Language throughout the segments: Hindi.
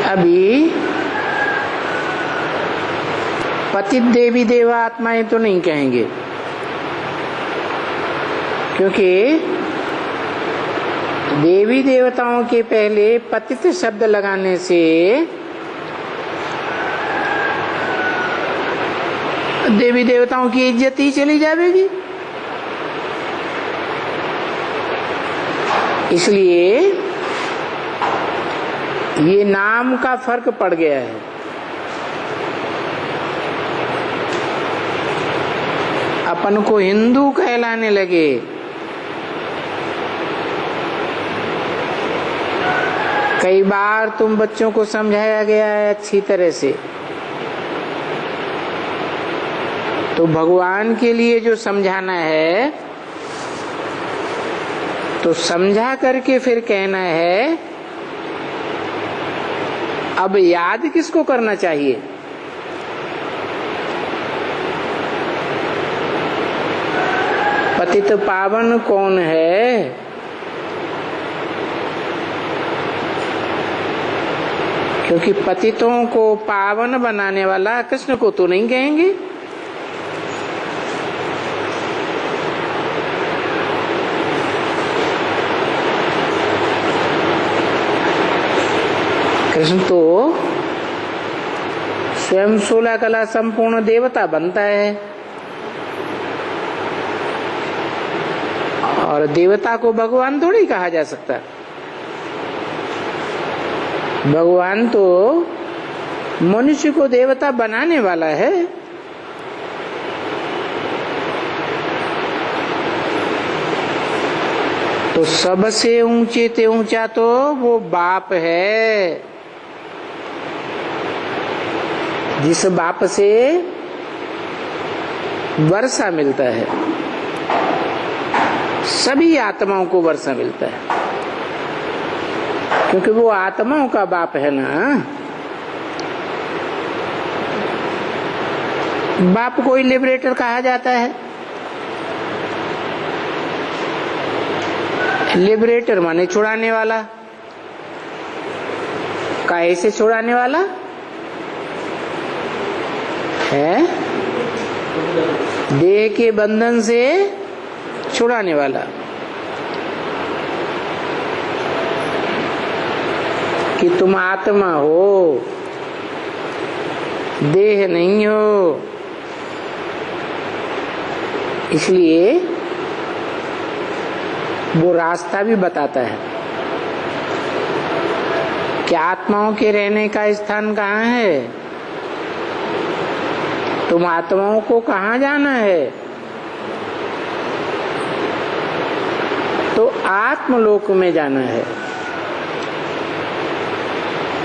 अभी पतित देवी देवा आत्माएं तो नहीं कहेंगे, क्योंकि देवी देवताओं के पहले पतित शब्द लगाने से देवी देवताओं की इज्जत ही चली जाएगी। इसलिए ये नाम का फर्क पड़ गया है। अपन को हिंदू कहलाने लगे, कई बार तुम बच्चों को समझाया गया है अच्छी तरह से, तो भगवान के लिए जो समझाना है तो समझा करके फिर कहना है। अब याद किसको करना चाहिए? पतित पावन कौन है? क्योंकि पतितों को पावन बनाने वाला कृष्ण को तो नहीं कहेंगे। कृष्ण तो स्वयं 16 कला संपूर्ण देवता बनता है, और देवता को भगवान थोड़ी कहा जा सकता। भगवान तो मनुष्य को देवता बनाने वाला है। तो सबसे ऊंचे ते ऊंचा तो वो बाप है, जिस बाप से वर्षा मिलता है, सभी आत्माओं को वर्षा मिलता है, क्योंकि वो आत्माओं का बाप है ना। बाप को ही लिबरेटर कहा जाता है। लिबरेटर माने छुड़ाने वाला। काहे से छुड़ाने वाला है? देह के बंधन से छुड़ाने वाला। कि तुम आत्मा हो, देह नहीं हो। इसलिए वो रास्ता भी बताता है कि आत्माओं के रहने का स्थान कहाँ है। तुम आत्माओं को कहाँ जाना है? तो आत्मलोक में जाना है।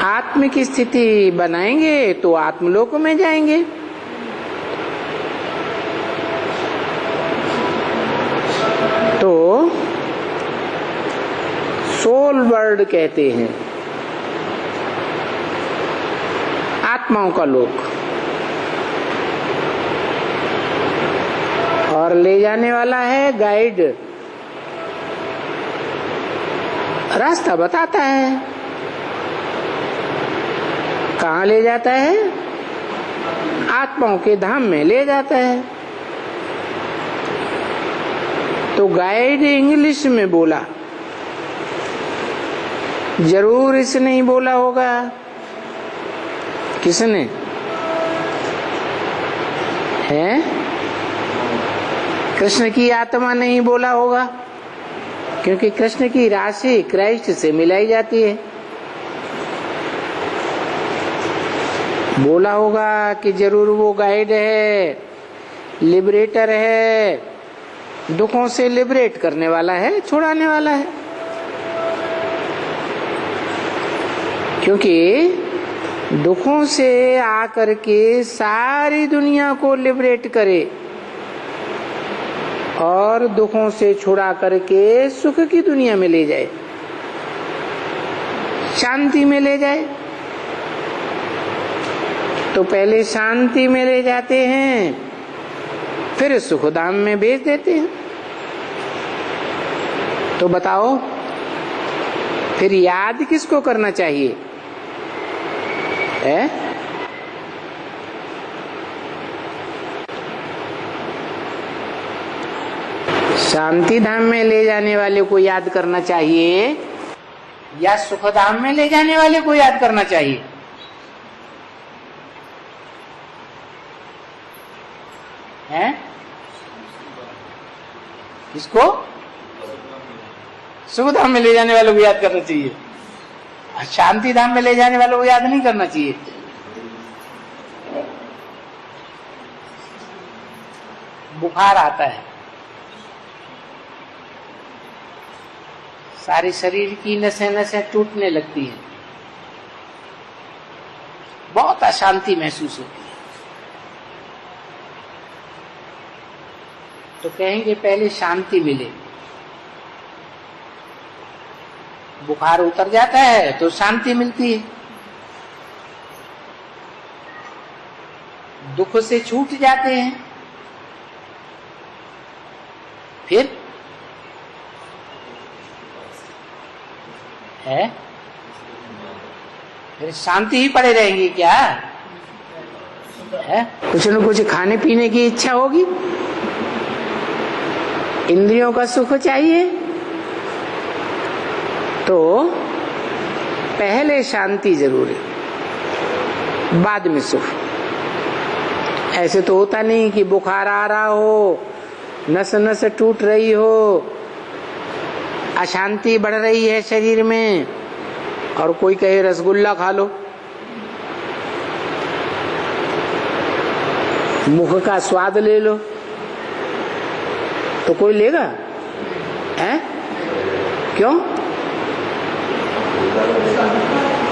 आत्म की स्थिति बनाएंगे तो आत्मलोक में जाएंगे। तो सोल वर्ल्ड कहते हैं आत्माओं का लोक, और ले जाने वाला है गाइड, रास्ता बताता है। कहाँ ले जाता है? आत्माओं के धाम में ले जाता है। तो गाइड इंग्लिश में बोला, जरूर इसने ही बोला होगा। किसने है? कृष्ण की आत्मा ने ही बोला होगा, क्योंकि कृष्ण की राशि क्राइस्ट से मिलाई जाती है। बोला होगा कि जरूर वो गाइड है, लिबरेटर है, दुखों से लिबरेट करने वाला है, छुड़ाने वाला है। क्योंकि दुखों से आकर के सारी दुनिया को लिबरेट करे और दुखों से छुड़ा करके सुख की दुनिया में ले जाए, शांति में ले जाए। तो पहले शांति में ले जाते हैं, फिर सुखधाम में भेज देते हैं। तो बताओ फिर याद किसको करना चाहिए? है? शांति धाम में ले जाने वाले को याद करना चाहिए या सुख धाम में ले जाने वाले को याद करना चाहिए? हैं? किसको? सुख धाम में ले जाने वालों को याद करना चाहिए, शांति धाम में ले जाने वालों को याद नहीं करना चाहिए। बुखार आता है, सारे शरीर की नसें नसें टूटने लगती हैं, बहुत अशांति महसूस होती है, तो कहेंगे पहले शांति मिले। बुखार उतर जाता है तो शांति मिलती है, दुख से छूट जाते हैं, फिर है, फिर शांति ही पड़े रहेंगे क्या है? कुछ न कुछ खाने पीने की इच्छा होगी, इंद्रियों का सुख चाहिए, तो पहले शांति जरूरी, बाद में सुख। ऐसे तो होता नहीं कि बुखार आ रहा हो, नस नस टूट रही हो, अशांति बढ़ रही है शरीर में, और कोई कहे रसगुल्ला खा लो, मुख का स्वाद ले लो, तो कोई लेगा? है? क्यों?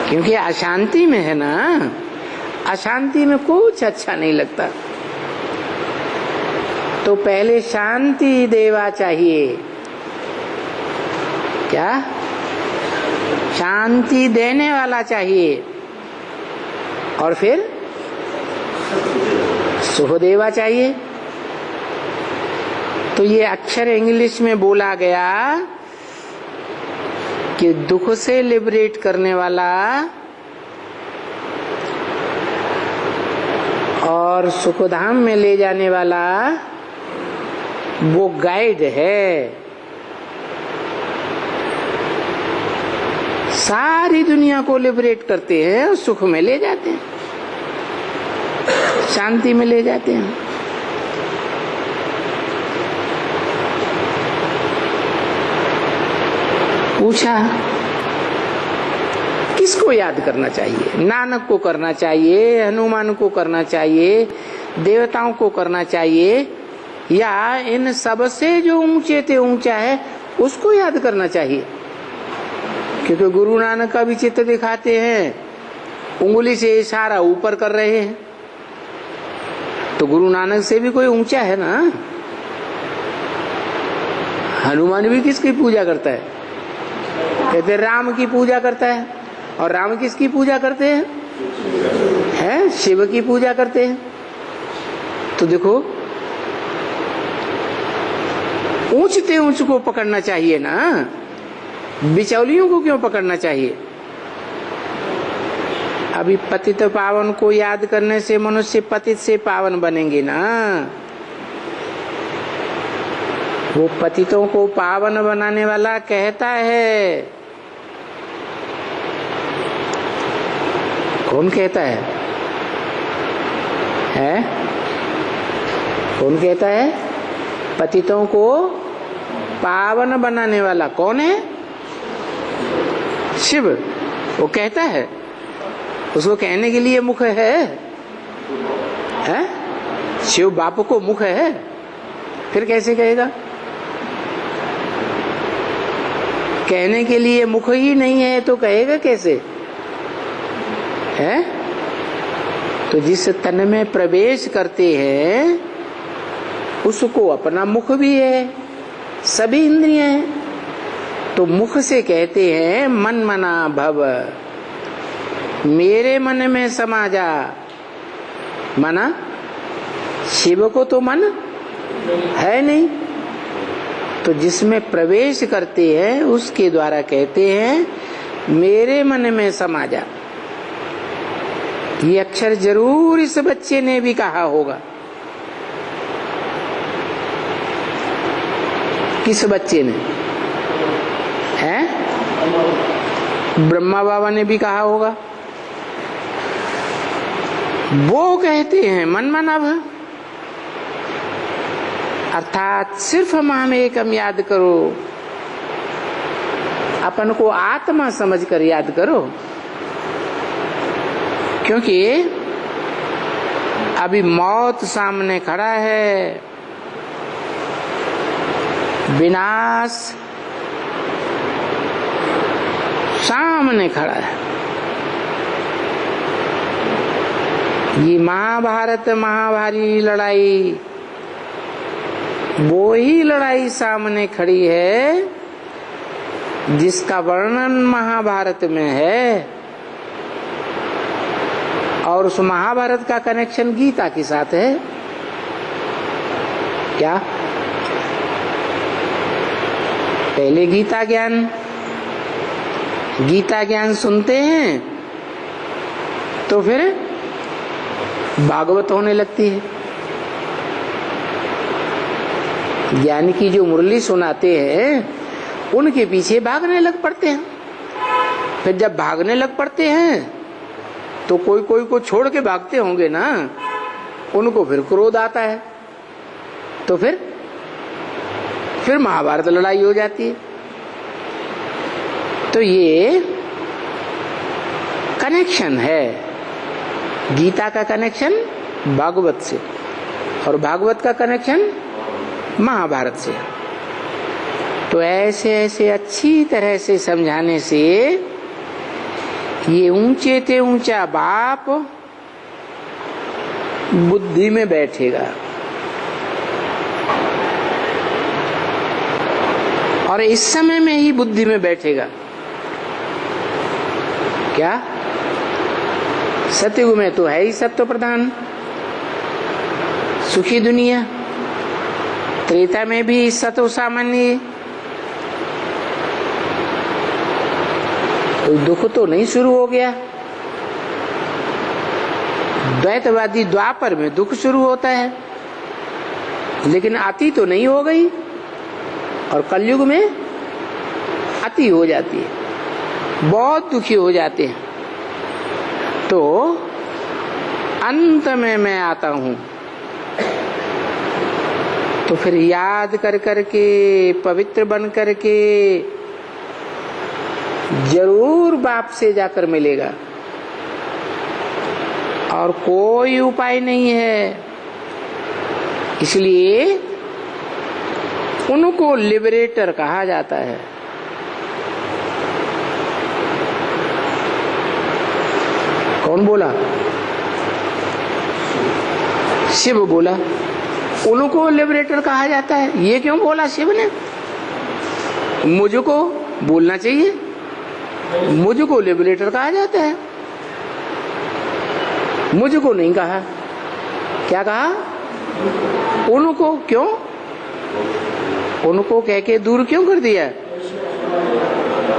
क्योंकि अशांति में है ना, अशांति में कुछ अच्छा नहीं लगता। तो पहले शांति देवा चाहिए, क्या? शांति देने वाला चाहिए, और फिर सुख देवा चाहिए। तो ये अक्षर इंग्लिश में बोला गया कि दुख से लिबरेट करने वाला और सुखधाम में ले जाने वाला वो गाइड है। सारी दुनिया को लिबरेट करते हैं और सुख में ले जाते हैं, शांति में ले जाते हैं। पूछा किसको याद करना चाहिए? नानक को करना चाहिए, हनुमान को करना चाहिए, देवताओं को करना चाहिए, या इन सबसे जो ऊंचे थे ऊंचा है उसको याद करना चाहिए? क्योंकि गुरु नानक का भी चित्र दिखाते हैं, उंगली से इशारा ऊपर कर रहे हैं, तो गुरु नानक से भी कोई ऊंचा है ना। हनुमान भी किसकी पूजा करता है? कहते राम की पूजा करता है, और राम किसकी पूजा करते हैं? है शिव की पूजा करते हैं। तो देखो ऊंचते ऊंच को पकड़ना चाहिए ना, बिचौलियों को क्यों पकड़ना चाहिए? अभी पतित पावन को याद करने से मनुष्य पतित से पावन बनेंगे ना। वो पतितों को पावन बनाने वाला कहता है। कौन कहता है? हैं? कौन कहता है? पतितों को पावन बनाने वाला कौन है? शिव। वो कहता है, उसको कहने के लिए मुख है? शिव बाप को मुख है, फिर कैसे कहेगा? कहने के लिए मुख ही नहीं है तो कहेगा कैसे? है? तो जिस तन में प्रवेश करते हैं उसको अपना मुख भी है, सभी इंद्रियां हैं। तो मुख से कहते हैं मन मना भव, मेरे मन में समा जा। मना शिव को तो मन है नहीं, तो जिसमें प्रवेश करते हैं उसके द्वारा कहते हैं मेरे मन में समा जा। ये अक्षर जरूर इस बच्चे ने भी कहा होगा। किस बच्चे ने? हैं? ब्रह्मा बाबा ने भी कहा होगा। वो कहते हैं मन मन अब, अर्थात सिर्फ हम एकम याद करो, अपन को आत्मा समझकर याद करो, क्योंकि अभी मौत सामने खड़ा है, विनाश सामने खड़ा है। ये महाभारत महाभारी लड़ाई, वो ही लड़ाई सामने खड़ी है जिसका वर्णन महाभारत में है, और उस महाभारत का कनेक्शन गीता के साथ है। क्या? पहले गीता ज्ञान सुनते हैं तो फिर भागवत होने लगती है। ज्ञान की जो मुरली सुनाते हैं उनके पीछे भागने लग पड़ते हैं। फिर जब भागने लग पड़ते हैं तो कोई को छोड़ के भागते होंगे ना, उनको फिर क्रोध आता है, तो फिर महाभारत लड़ाई हो जाती है। तो ये कनेक्शन है, गीता का कनेक्शन भागवत से और भागवत का कनेक्शन महाभारत से। तो ऐसे ऐसे अच्छी तरह से समझाने से ये ऊंचे ते ऊंचा बाप बुद्धि में बैठेगा, और इस समय में ही बुद्धि में बैठेगा। क्या? सतयुग में तो है ही सत्व प्रधान सुखी दुनिया, त्रेता में भी सत्व सामान्य, कोई दुख तो नहीं शुरू हो गया। द्वैतवादी द्वापर में दुख शुरू होता है, लेकिन अति तो नहीं हो गई, और कलयुग में अति हो जाती है, बहुत दुखी हो जाते हैं। तो अंत में मैं आता हूं, तो फिर याद कर करके पवित्र बन करके जरूर बाप से जाकर मिलेगा, और कोई उपाय नहीं है। इसलिए उनको लिबरेटर कहा जाता है। कौन बोला? शिव बोला। उनको लिबरेटर कहा जाता है। ये क्यों बोला शिव ने? मुझको बोलना चाहिए, मुझको लिबरेटर कहा जाता है, मुझको नहीं कहा। क्या कहा? उनको। क्यों? उनको कह के दूर क्यों कर दिया?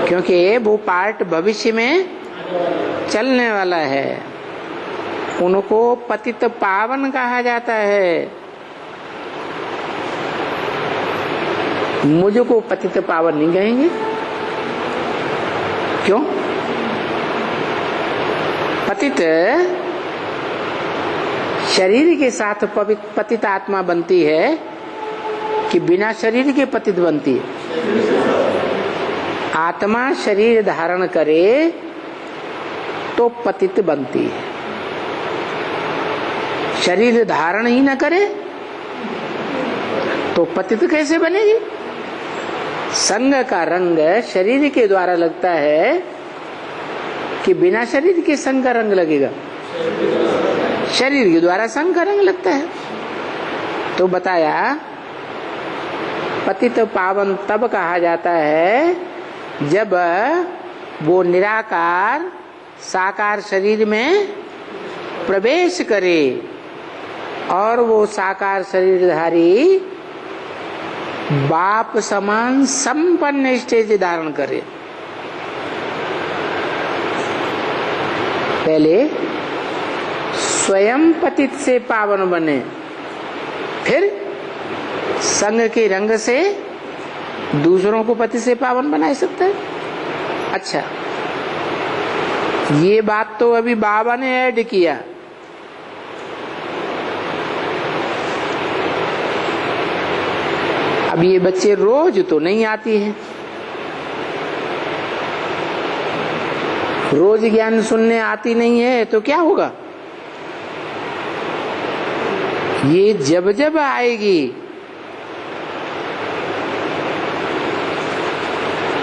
क्योंकि वो पार्ट भविष्य में चलने वाला है। उनको पतित पावन कहा जाता है, मुझको पतित पावन नहीं कहेंगे। क्यों? पतित शरीर के साथ पतित आत्मा बनती है कि बिना शरीर के पतित बनती है? आत्मा शरीर धारण करे तो पतित बनती है, शरीर धारण ही न करे तो पतित कैसे बनेगी? संग का रंग शरीर के द्वारा लगता है कि बिना शरीर के संग का रंग लगेगा? शरीर के द्वारा संग का रंग लगता है। तो बताया पतित पावन तब कहा जाता है जब वो निराकार साकार शरीर में प्रवेश करे और वो साकार शरीरधारी बाप समान संपन्न स्टेज धारण करे। पहले स्वयं पतित से पावन बने, फिर संग के रंग से दूसरों को पति से पावन बना सकता है। अच्छा, ये बात तो अभी बाबा ने ऐड किया। अब ये बच्चे रोज तो नहीं आती है, रोज ज्ञान सुनने आती नहीं है, तो क्या होगा? ये जब जब आएगी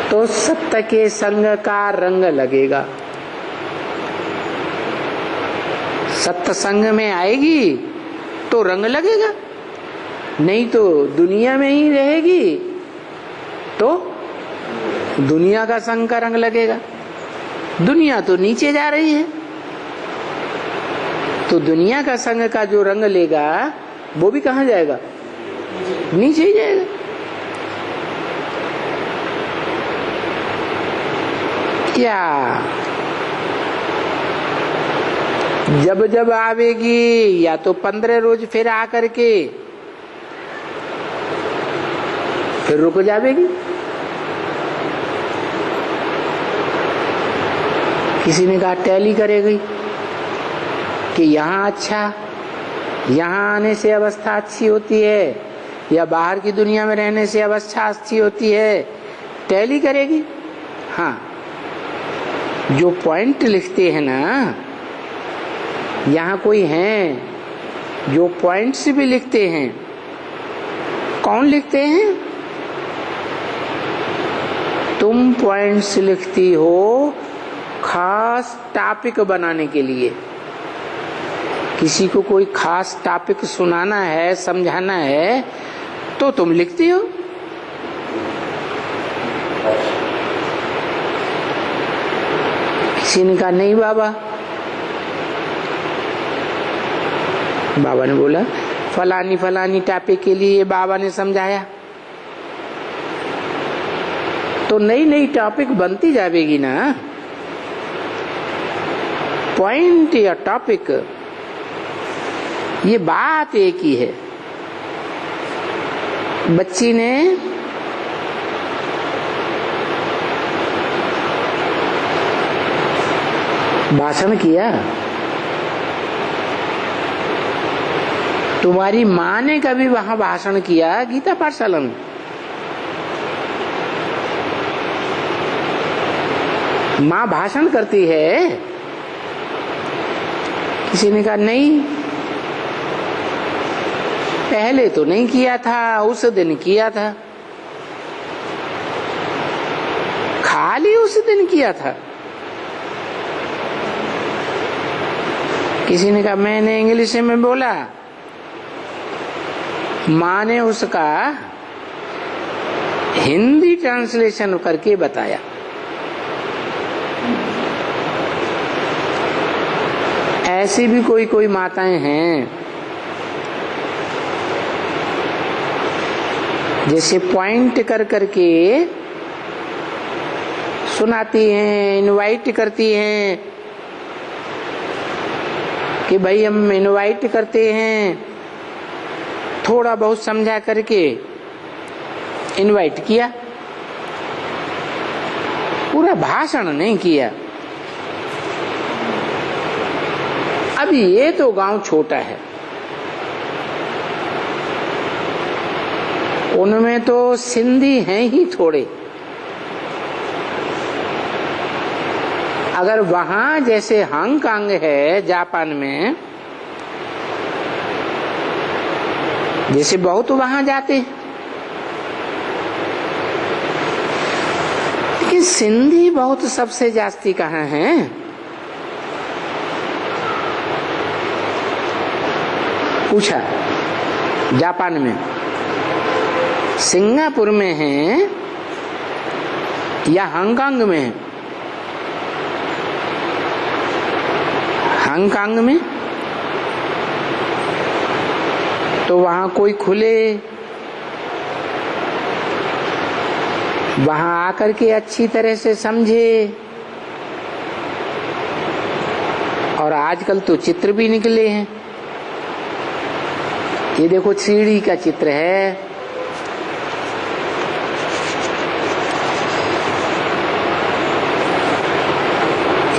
तो सत्य के संग का रंग लगेगा। सत्य संग में आएगी तो रंग लगेगा, नहीं तो दुनिया में ही रहेगी तो दुनिया का संग का रंग लगेगा। दुनिया तो नीचे जा रही है, तो दुनिया का संग का जो रंग लेगा वो भी कहाँ जाएगा? नीचे ही जाएगा। क्या जब जब आवेगी, या तो 15 रोज फिर आकर के फिर रुक जावेगी। किसी ने कहा टैली करेगी कि यहाँ अच्छा, यहाँ आने से अवस्था अच्छी होती है, या बाहर की दुनिया में रहने से अवस्था अच्छी होती है, टैली करेगी। हाँ, जो पॉइंट लिखते हैं ना, यहाँ कोई हैं जो पॉइंट्स भी लिखते हैं। कौन लिखते हैं? तुम पॉइंट्स लिखती हो खास टॉपिक बनाने के लिए। किसी को कोई खास टॉपिक सुनाना है, समझाना है, तो तुम लिखती हो। किसी ने कहा नहीं बाबा, बाबा ने बोला फलानी फलानी टॉपिक के लिए बाबा ने समझाया, तो नई नई टॉपिक बनती जाएगी ना। पॉइंट या टॉपिक, ये बात एक ही है। बच्ची ने भाषण किया, तुम्हारी माँ ने कभी वहां भाषण किया गीता पाठशाला में? माँ भाषण करती है? किसी ने कहा नहीं, पहले तो नहीं किया था, उस दिन किया था, खाली उस दिन किया था। किसी ने कहा मैंने इंग्लिश में बोला, माँ ने उसका हिंदी ट्रांसलेशन करके बताया। ऐसी भी कोई कोई माताएं हैं जैसे पॉइंट कर करके सुनाती हैं, इनवाइट करती हैं कि भाई हम इनवाइट करते हैं, थोड़ा बहुत समझा करके इनवाइट किया, पूरा भाषण नहीं किया। अभी ये तो गांव छोटा है, उनमें तो सिंधी हैं ही थोड़े। अगर वहां जैसे हांगकांग है जापान में, जैसे बहुत वहां जाते हैं, लेकिन सिंधी बहुत सबसे जास्ती कहाँ हैं? पूछा जापान में, सिंगापुर में है या हांगकांग में है? हांगकांग में तो वहां कोई खुले, वहां आकर के अच्छी तरह से समझे और आजकल तो चित्र भी निकले हैं। ये देखो सीढ़ी का चित्र है,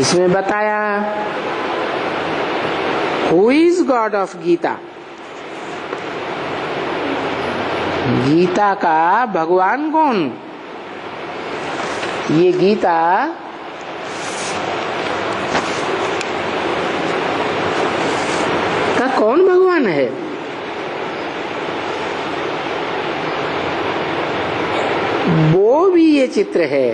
इसमें बताया who is God of Gita. Gita का भगवान कौन? ये गीता का कौन भगवान है? वो भी ये चित्र है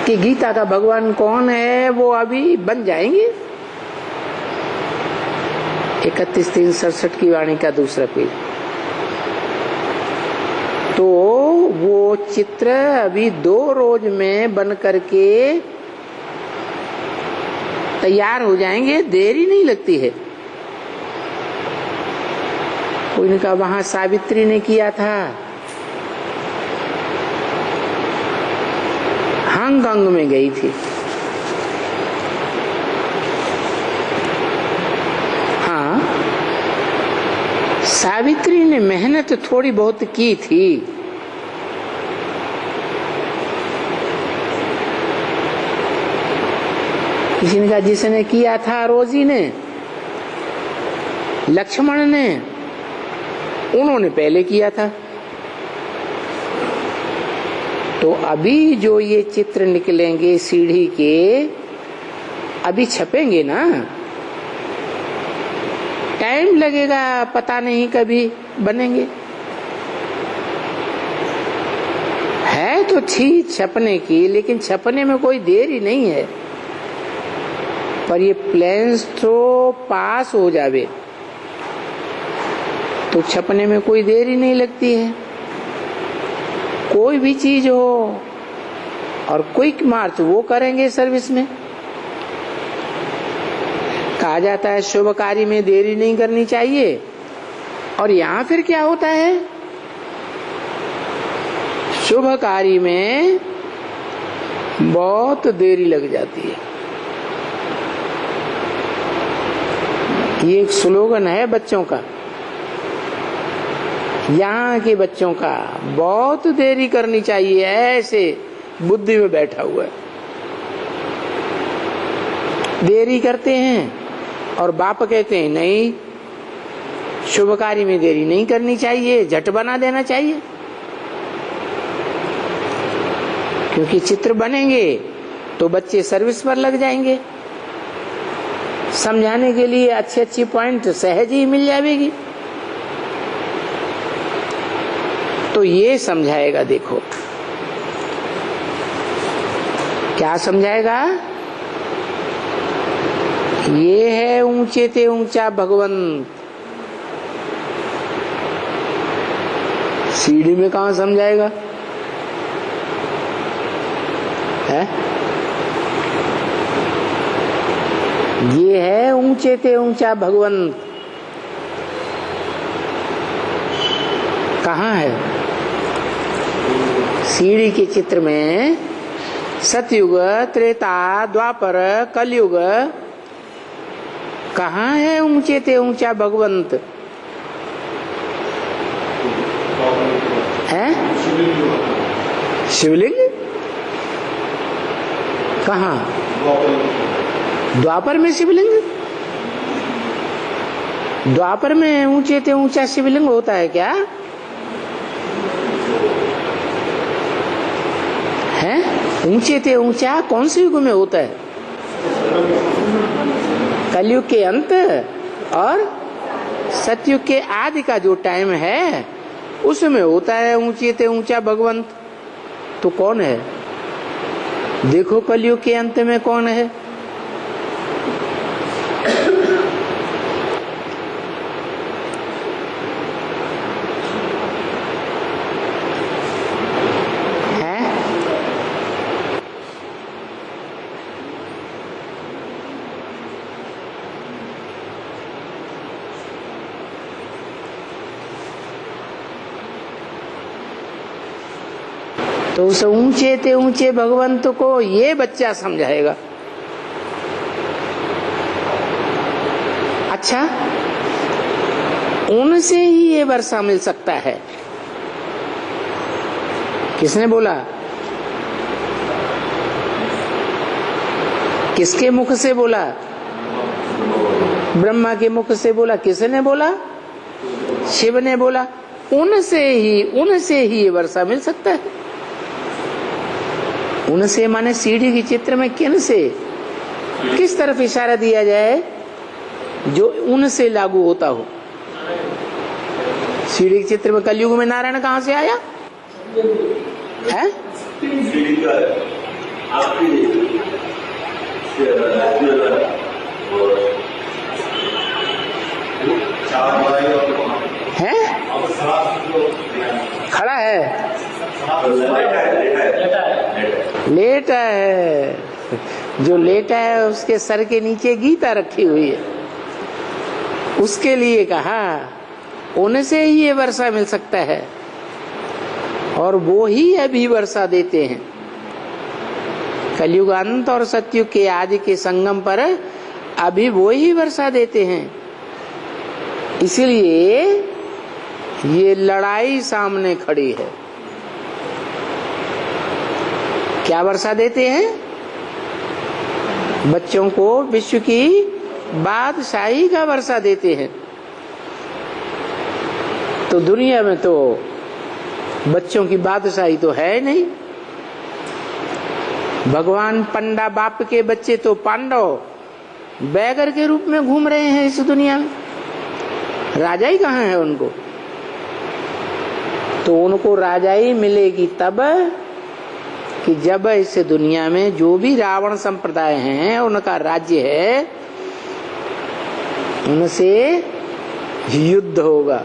कि गीता का भगवान कौन है, वो अभी बन जाएंगे। 31-3-67 की वाणी का दूसरा पेज। तो वो चित्र अभी 2 रोज में बन करके तैयार हो जाएंगे, देरी नहीं लगती है। कोई ने कहा वहां सावित्री ने किया था, हांगकांग में गई थी। हाँ, सावित्री ने मेहनत थोड़ी बहुत की थी। किसी ने कहा जिसने किया था रोजी ने, लक्ष्मण ने, उन्होंने पहले किया था। तो अभी जो ये चित्र निकलेंगे सीढ़ी के, अभी छपेंगे ना, टाइम लगेगा, पता नहीं कभी बनेंगे। है तो थी छपने की, लेकिन छपने में कोई देरी नहीं है। पर ये प्लेन्स तो पास हो जावे तो छपने में कोई देरी नहीं लगती है। कोई भी चीज हो और क्विक मार्च वो करेंगे सर्विस में। कहा जाता है शुभ कार्य में देरी नहीं करनी चाहिए, और यहाँ फिर क्या होता है, शुभ कार्य में बहुत देरी लग जाती है। ये एक स्लोगन है बच्चों का, यहाँ के बच्चों का, बहुत देरी करनी चाहिए, ऐसे बुद्धि में बैठा हुआ है। देरी करते हैं और बाप कहते हैं नहीं, शुभ कार्य में देरी नहीं करनी चाहिए, झट बना देना चाहिए। क्योंकि चित्र बनेंगे तो बच्चे सर्विस पर लग जाएंगे। समझाने के लिए अच्छी अच्छी पॉइंट सहज ही मिल जाएगी। तो ये समझाएगा, देखो क्या समझाएगा। ये है ऊंचे ते ऊंचा भगवंत। सीढ़ी में कहां समझाएगा है? ये है ऊंचे ते ऊंचा भगवंत। कहाँ है? सीढ़ी के चित्र में सतयुग, त्रेता, द्वापर, कलयुग, कहाँ है ऊंचे ते ऊंचा भगवंत है? शिवलिंग कहाँ? द्वापर में शिवलिंग। द्वापर में ऊंचे ते ऊंचा शिवलिंग होता है क्या? है? ऊंचे ते ऊंचा कौन से युग में होता है? कलयुग के अंत और सतयुग के आदि का जो टाइम है उसमें होता है ऊंचे ते ऊंचा भगवंत। तो कौन है? देखो कलयुग के अंत में कौन है? तो उस ऊंचे ते ऊंचे भगवंत को ये बच्चा समझाएगा। अच्छा, उनसे ही ये वर्षा मिल सकता है। किसने बोला? किसके मुख से बोला? ब्रह्मा के मुख से बोला। किसने बोला? शिव ने बोला। उनसे ही ये वर्षा मिल सकता है। उनसे माने सीढ़ी के चित्र में किन से, किस तरफ इशारा दिया जाए जो उनसे लागू होता हो? सीढ़ी के चित्र में कलयुग में नारायण कहाँ से आया है? है? खड़ा है, लेटा है। जो लेटा है उसके सर के नीचे गीता रखी हुई है। उसके लिए कहा उनसे ही ये वर्षा मिल सकता है, और वो ही अभी वर्षा देते हैं। कलयुग अंत और सतयुग के आदि के संगम पर अभी वो ही वर्षा देते हैं। इसलिए ये लड़ाई सामने खड़ी है। क्या वर्षा देते हैं? बच्चों को विश्व की बादशाही का वर्षा देते हैं। तो दुनिया में तो बच्चों की बादशाही तो है नहीं। भगवान पंडा बाप के बच्चे तो पांडव बैगर के रूप में घूम रहे हैं इस दुनिया में। राजाई कहाँ है उनको? तो उनको राजाई मिलेगी तब कि जब इस दुनिया में जो भी रावण संप्रदाय हैं उनका राज्य है, उनसे युद्ध होगा।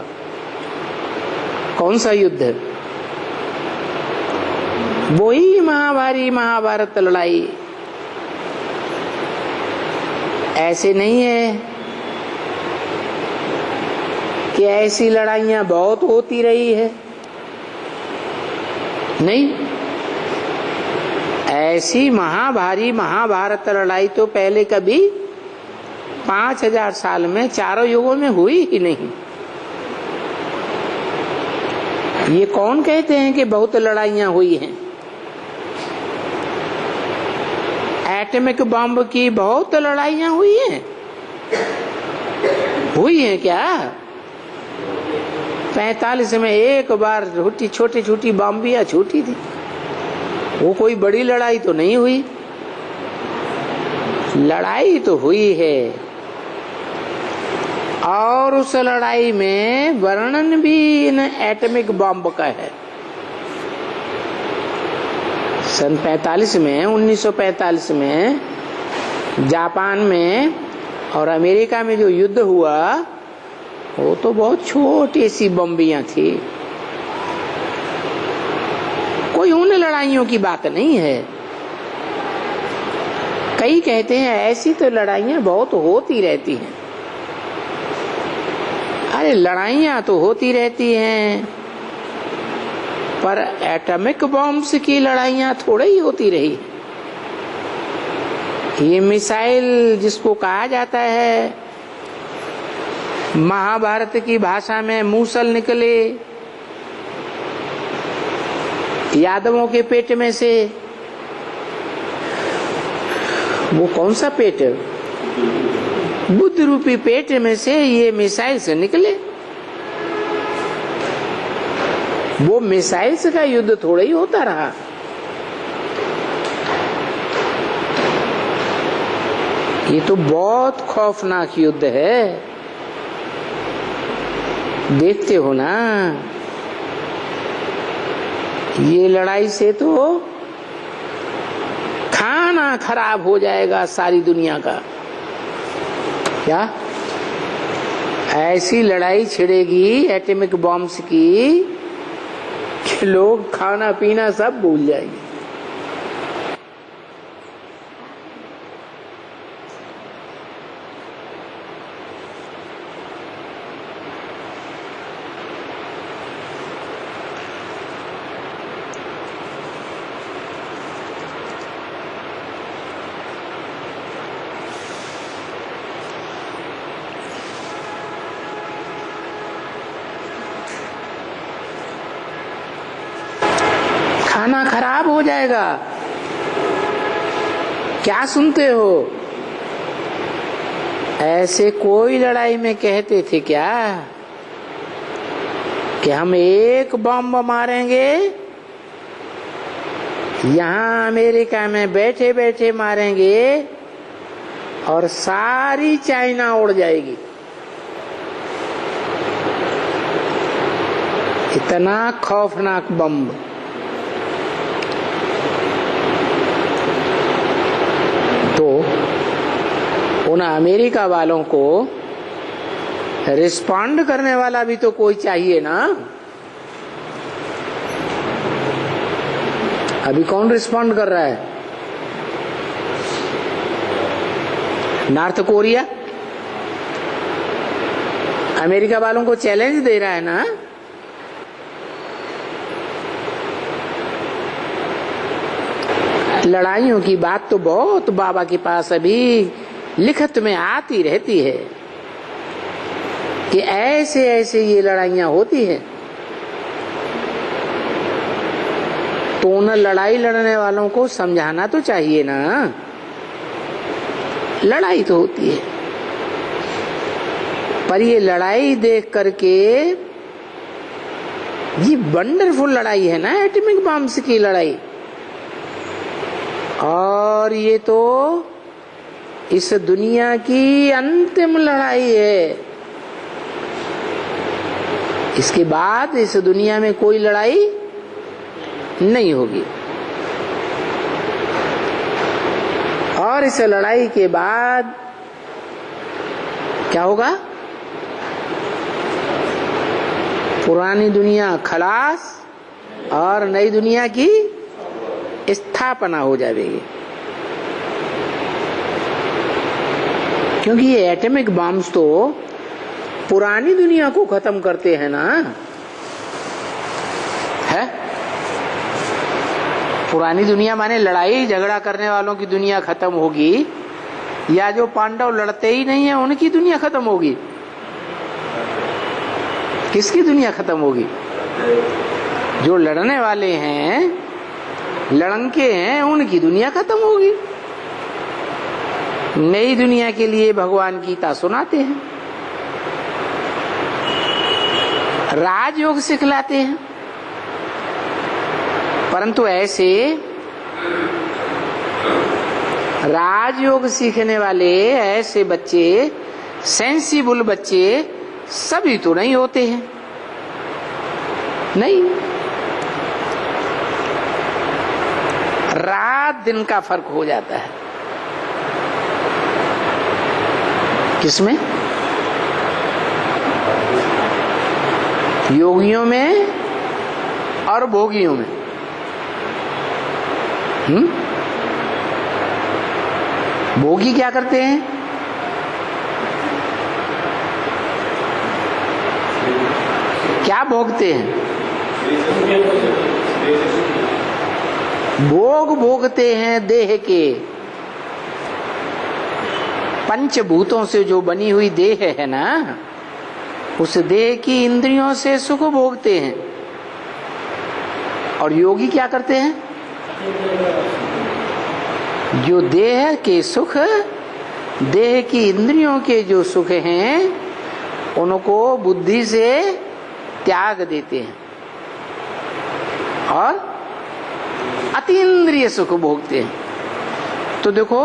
कौन सा युद्ध? वही महाभारी महाभारत लड़ाई। ऐसे नहीं है कि ऐसी लड़ाइयां बहुत होती रही है, नहीं। ऐसी महाभारी महाभारत लड़ाई तो पहले कभी 5000 साल में चारों युगों में हुई ही नहीं। ये कौन कहते हैं कि बहुत लड़ाइयां हुई हैं? एटॉमिक बम की बहुत लड़ाइयां हुई हैं। हुई हैं क्या? 45 में एक बार छोटी छोटी बम्बियां छूटी थी। वो कोई बड़ी लड़ाई तो नहीं हुई। लड़ाई तो हुई है, और उस लड़ाई में वर्णन भी इन एटॉमिक बम का है। सन 1945 में जापान में और अमेरिका में जो युद्ध हुआ, वो तो बहुत छोटी सी बम्बियां थी। कोई उन लड़ाइयों की बात नहीं है। कई कहते हैं ऐसी तो लड़ाइयां बहुत होती रहती हैं। अरे लड़ाइयां तो होती रहती हैं, पर एटॉमिक बॉम्ब्स की लड़ाइयां थोड़ी ही होती रही। ये मिसाइल जिसको कहा जाता है, महाभारत की भाषा में मूसल निकले यादवों के पेट में से। वो कौन सा पेट? बुद्ध रूपी पेट में से ये मिसाइल से निकले। वो मिसाइल्स का युद्ध थोड़ा ही होता रहा। ये तो बहुत खौफनाक युद्ध है। देखते हो ना, ये लड़ाई से तो खाना खराब हो जाएगा सारी दुनिया का। क्या ऐसी लड़ाई छिड़ेगी एटॉमिक बॉम्ब्स की कि लोग खाना पीना सब भूल जाएंगे। खाना खराब हो जाएगा। क्या सुनते हो? ऐसे कोई लड़ाई में कहते थे क्या कि हम एक बम मारेंगे, यहां अमेरिका में बैठे बैठे मारेंगे और सारी चाइना उड़ जाएगी। इतना खौफनाक बम। तो उन अमेरिका वालों को रिस्पॉन्ड करने वाला भी तो कोई चाहिए ना। अभी कौन रिस्पॉन्ड कर रहा है? नॉर्थ कोरिया अमेरिका वालों को चैलेंज दे रहा है ना। लड़ाइयों की बात तो बहुत बाबा के पास अभी लिखत में आती रहती है कि ऐसे ऐसे ये लड़ाइयां होती है। तो उन लड़ाई लड़ने वालों को समझाना तो चाहिए ना। लड़ाई तो होती है, पर ये लड़ाई देख करके, ये वंडरफुल लड़ाई है ना एटॉमिक बम्स की लड़ाई। और ये तो इस दुनिया की अंतिम लड़ाई है। इसके बाद इस दुनिया में कोई लड़ाई नहीं होगी। और इस लड़ाई के बाद क्या होगा? पुरानी दुनिया खलास और नई दुनिया की स्थापना हो जाएगी। क्योंकि ये एटॉमिक बम्स तो पुरानी दुनिया को खत्म करते हैं ना। है पुरानी दुनिया माने लड़ाई झगड़ा करने वालों की दुनिया खत्म होगी, या जो पांडव लड़ते ही नहीं है उनकी दुनिया खत्म होगी? किसकी दुनिया खत्म होगी? जो लड़ने वाले हैं, लड़के हैं, उनकी दुनिया खत्म होगी। नई दुनिया के लिए भगवान गीता सुनाते हैं, राजयोग सिखलाते हैं। परंतु ऐसे राजयोग सीखने वाले ऐसे बच्चे, सेंसिबल बच्चे सभी तो नहीं होते हैं। नहीं, रात दिन का फर्क हो जाता है। किसमें? योगियों में और भोगियों में। भोगी क्या करते हैं? क्या भोगते हैं? भोग भोगते हैं देह के। पंचभूतों से जो बनी हुई देह है ना, उस देह की इंद्रियों से सुख भोगते हैं। और योगी क्या करते हैं? जो देह के सुख, देह की इंद्रियों के जो सुख हैं, उनको बुद्धि से त्याग देते हैं और अतीन्द्रिय सुख भोगते हैं। तो देखो,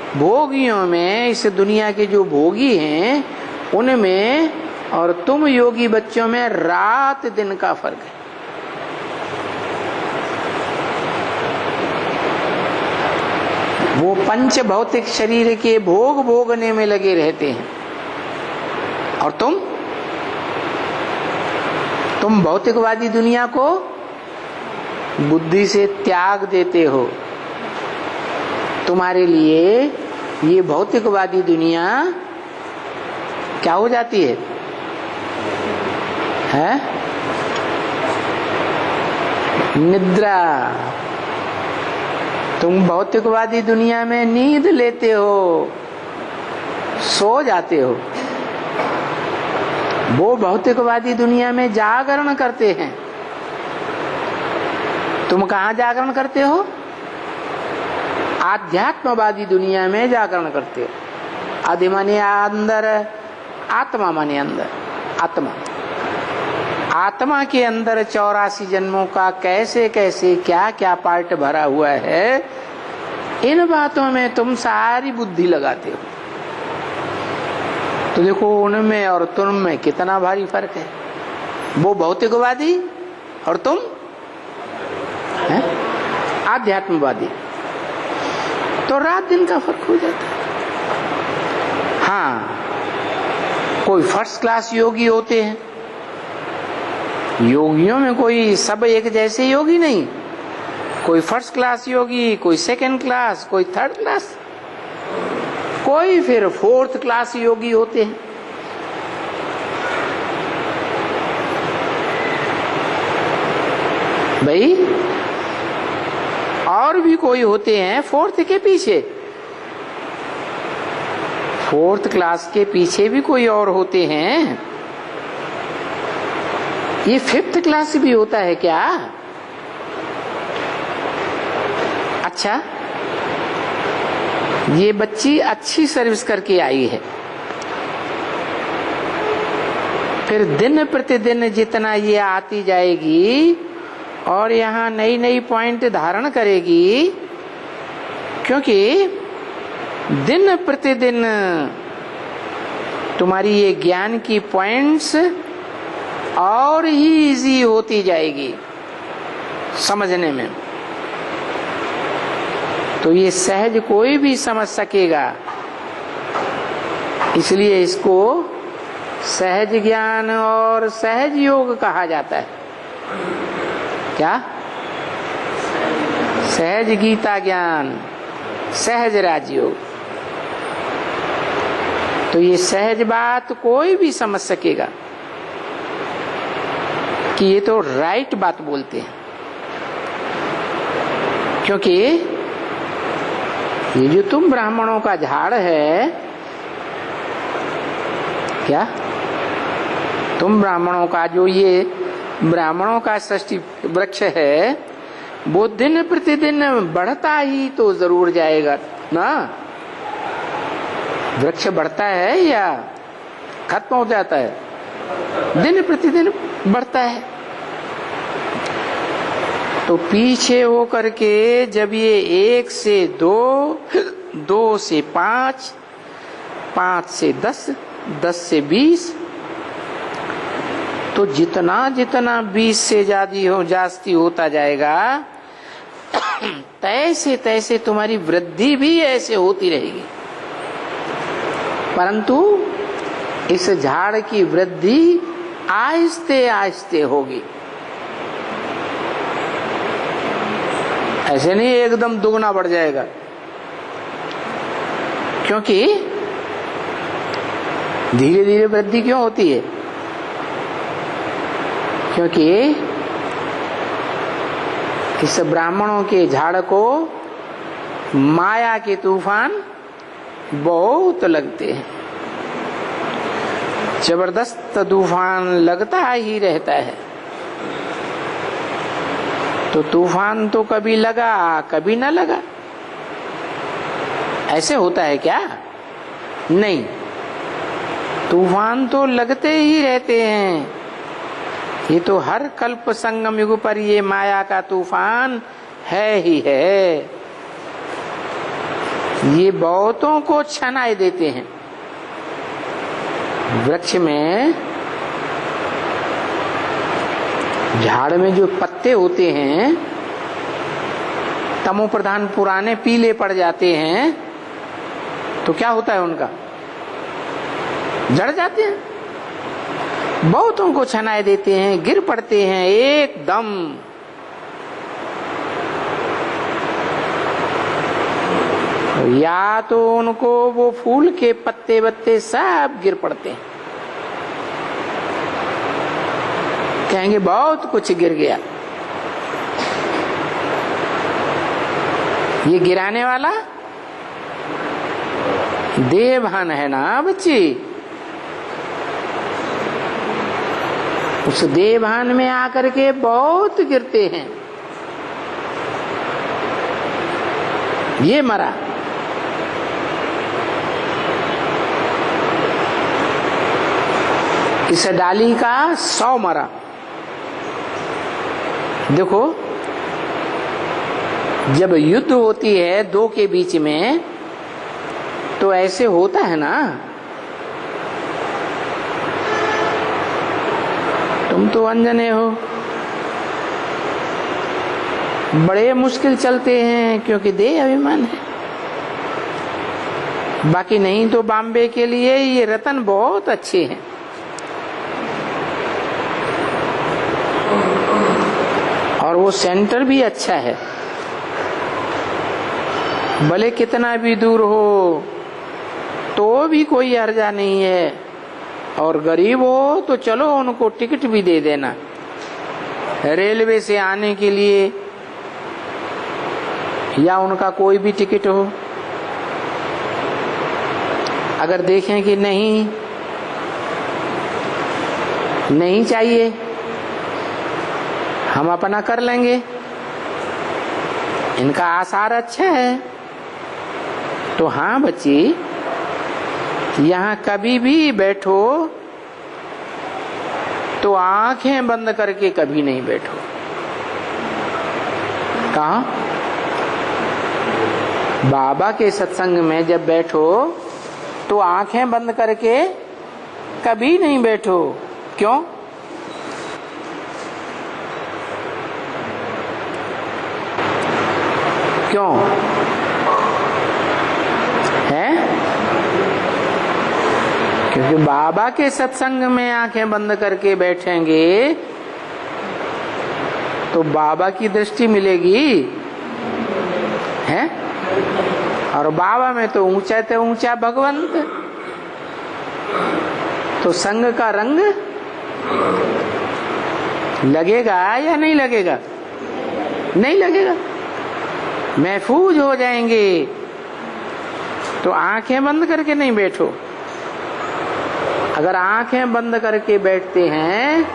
भोगियों में, इस दुनिया के जो भोगी हैं उनमें और तुम योगी बच्चों में रात दिन का फर्क है। वो पंच भौतिक शरीर के भोग भोगने में लगे रहते हैं और तुम भौतिकवादी दुनिया को बुद्धि से त्याग देते हो। तुम्हारे लिए ये भौतिकवादी दुनिया क्या हो जाती है? निद्रा। तुम भौतिकवादी दुनिया में नींद लेते हो, सो जाते हो। वो भौतिकवादी दुनिया में जागरण करते हैं। तुम कहाँ जागरण करते हो? आध्यात्मवादी दुनिया में जागरण करते हो। आदि माने अंदर, आत्मा माने अंदर, आत्मा। आत्मा के अंदर 84 जन्मों का कैसे कैसे क्या क्या पार्ट भरा हुआ है, इन बातों में तुम सारी बुद्धि लगाते हो। तो देखो उनमें और तुम में कितना भारी फर्क है। वो भौतिकवादी और तुम है आध्यात्मवादी। तो रात दिन का फर्क हो जाता है। हाँ, कोई फर्स्ट क्लास योगी होते हैं। योगियों में कोई सब एक जैसे योगी नहीं, कोई फर्स्ट क्लास योगी, कोई सेकंड क्लास, कोई थर्ड क्लास, कोई फिर फोर्थ क्लास योगी होते हैं। भाई और भी कोई होते हैं फोर्थ के पीछे, फोर्थ क्लास के पीछे भी कोई और होते हैं। ये फिफ्थ क्लास भी होता है क्या? अच्छा, ये बच्ची अच्छी सर्विस करके आई है, फिर दिन प्रतिदिन जितना ये आती जाएगी और यहाँ नई नई पॉइंट धारण करेगी, क्योंकि दिन प्रतिदिन तुम्हारी ये ज्ञान की पॉइंट्स और ही इजी होती जाएगी समझने में। तो ये सहज कोई भी समझ सकेगा, इसलिए इसको सहज ज्ञान और सहज योग कहा जाता है। क्या? सहज गीता ज्ञान, सहज राजयोग। तो ये सहज बात कोई भी समझ सकेगा कि ये तो राइट बात बोलते हैं, क्योंकि ये जो तुम ब्राह्मणों का झाड़ है, क्या तुम ब्राह्मणों का जो ये ब्राह्मणों का षष्ठी वृक्ष है, वो दिन प्रतिदिन बढ़ता ही तो जरूर जाएगा ना। वृक्ष बढ़ता है या खत्म हो जाता है? दिन प्रतिदिन बढ़ता है। तो पीछे हो करके जब ये 1 से 2, 2 से 5, 5 से 10, 10 से 20, तो जितना जितना 20 से जास्ती होता जाएगा, तैसे तैसे तुम्हारी वृद्धि भी ऐसे होती रहेगी। परंतु इस झाड़ की वृद्धि आहिस्ते आहिस्ते होगी, ऐसे नहीं एकदम दुगना बढ़ जाएगा। क्योंकि धीरे धीरे वृद्धि क्यों होती है? क्योंकि इस ब्राह्मणों के झाड़ को माया के तूफान बहुत लगते हैं, जबरदस्त तूफान लगता ही रहता है। तो तूफान तो कभी लगा कभी न लगा, ऐसे होता है क्या? नहीं, तूफान तो लगते ही रहते हैं। ये तो हर कल्प संगम युग पर ये माया का तूफान है ही है। ये बहुतों को छनाए देते हैं। वृक्ष में, झाड़ में जो पत्ते होते हैं तमो प्रधान पुराने पीले पड़ जाते हैं, तो क्या होता है? उनका जड़ जाते हैं, बहुतों को छनाए देते हैं, गिर पड़ते हैं एकदम। या तो उनको वो फूल के पत्ते वत्ते सब गिर पड़ते हैं, कहेंगे बहुत कुछ गिर गया। ये गिराने वाला देवभान है ना बच्ची, उस देवभान में आकर के बहुत गिरते हैं। ये मरा। इस डाली का 100 मरा। देखो, जब युद्ध होती है दो के बीच में तो ऐसे होता है ना। तुम तो अनजाने हो, बड़े मुश्किल चलते हैं क्योंकि देह अभिमान है। बाकी नहीं तो बॉम्बे के लिए ये रतन बहुत अच्छे हैं। और वो सेंटर भी अच्छा है, भले कितना भी दूर हो तो भी कोई हर्जा नहीं है। और गरीब हो तो चलो उनको टिकट भी दे देना रेलवे से आने के लिए, या उनका कोई भी टिकट हो। अगर देखें कि नहीं चाहिए, हम अपना कर लेंगे, इनका आसार अच्छा है, तो हाँ बच्ची, यहाँ कभी भी बैठो तो आंखें बंद करके कभी नहीं बैठो। कहाँ? बाबा के सत्संग में जब बैठो तो आंखें बंद करके कभी नहीं बैठो। क्यों? क्यों है? क्योंकि बाबा के सत्संग में आंखें बंद करके बैठेंगे तो बाबा की दृष्टि मिलेगी है। और बाबा में तो ऊंचा ते ऊंचा भगवंत, तो संग का रंग लगेगा या नहीं लगेगा? नहीं लगेगा, महफूज हो जाएंगे। तो आंखें बंद करके नहीं बैठो। अगर आंखें बंद करके बैठते हैं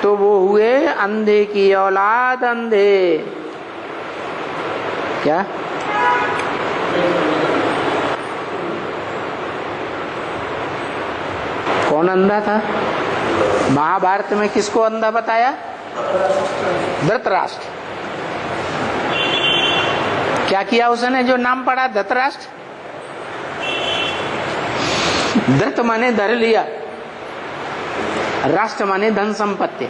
तो वो हुए अंधे की औलाद। अंधे क्या? कौन अंधा था? महाभारत में किसको अंधा बताया? धृतराष्ट्र। क्या किया उसने जो नाम पड़ा धृतराष्ट्र? धृत माने धर लिया, राष्ट्र माने धन संपत्ति।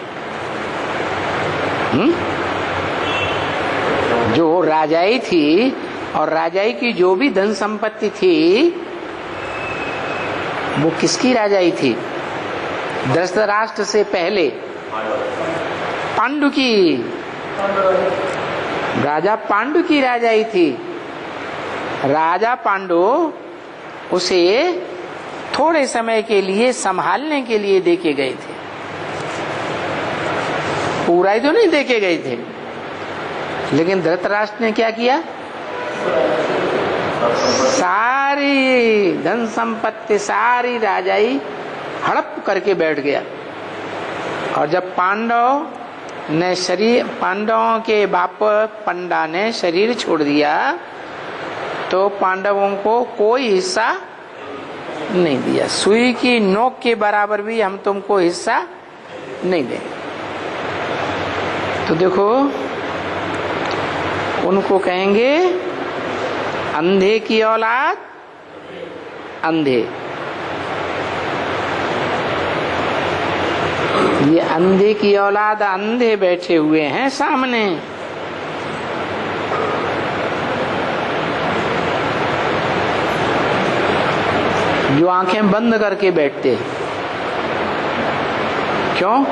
जो राजाई थी और राजाई की जो भी धन संपत्ति थी वो किसकी राजाई थी? धृतराष्ट्र से पहले पांडु की, राजा पांडु की राजाई थी। राजा पांडु उसे थोड़े समय के लिए संभालने के लिए देके गए थे, पूरा ही तो नहीं देके गए थे। लेकिन धृतराष्ट्र ने क्या किया? सारी धन संपत्ति, सारी राजाई हड़प करके बैठ गया। और जब पांडवों के बाप पंडा ने शरीर छोड़ दिया तो पांडवों को कोई हिस्सा नहीं दिया। सुई की नोक के बराबर भी हम तुमको हिस्सा नहीं देंगे। तो देखो, उनको कहेंगे अंधे की औलाद। अंधे, ये अंधे की औलाद, अंधे बैठे हुए हैं सामने। जो आंखें बंद करके बैठते। क्यों?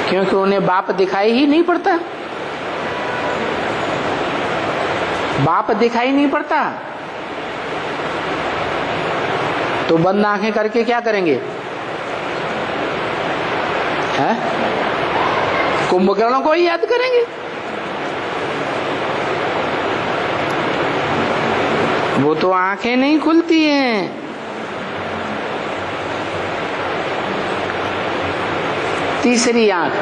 क्योंकि उन्हें बाप दिखाई ही नहीं पड़ता। बाप दिखाई नहीं पड़ता तो बंद आंखें करके क्या करेंगे? है? कुंभकर्णों को ही याद करेंगे। वो तो आंखें नहीं खुलती हैं। तीसरी आंख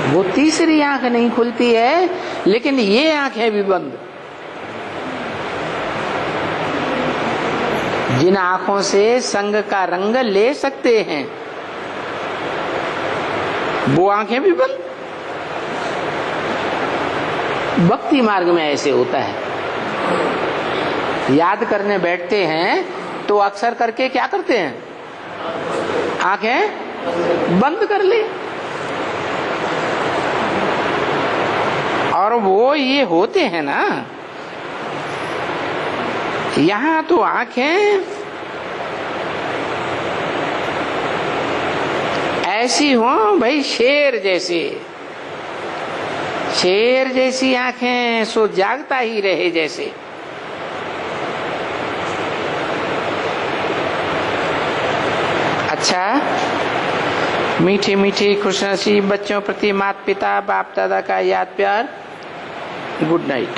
वो तीसरी आंख नहीं खुलती है, लेकिन ये आंखें भी बंद। जिन आंखों से संग का रंग ले सकते हैं, वो आंखें भी बंद। भक्ति मार्ग में ऐसे होता है। याद करने बैठते हैं तो अक्सर करके क्या करते हैं, आंखें बंद कर ले। और वो ये होते हैं ना, यहां तो आंखें ऐसी हो भाई, शेर जैसे, शेर जैसी आंखें, सो जागता ही रहे जैसे। अच्छा, मीठी मीठी खुशनसीब बच्चों प्रति माता पिता बाप दादा का याद प्यार। Good night.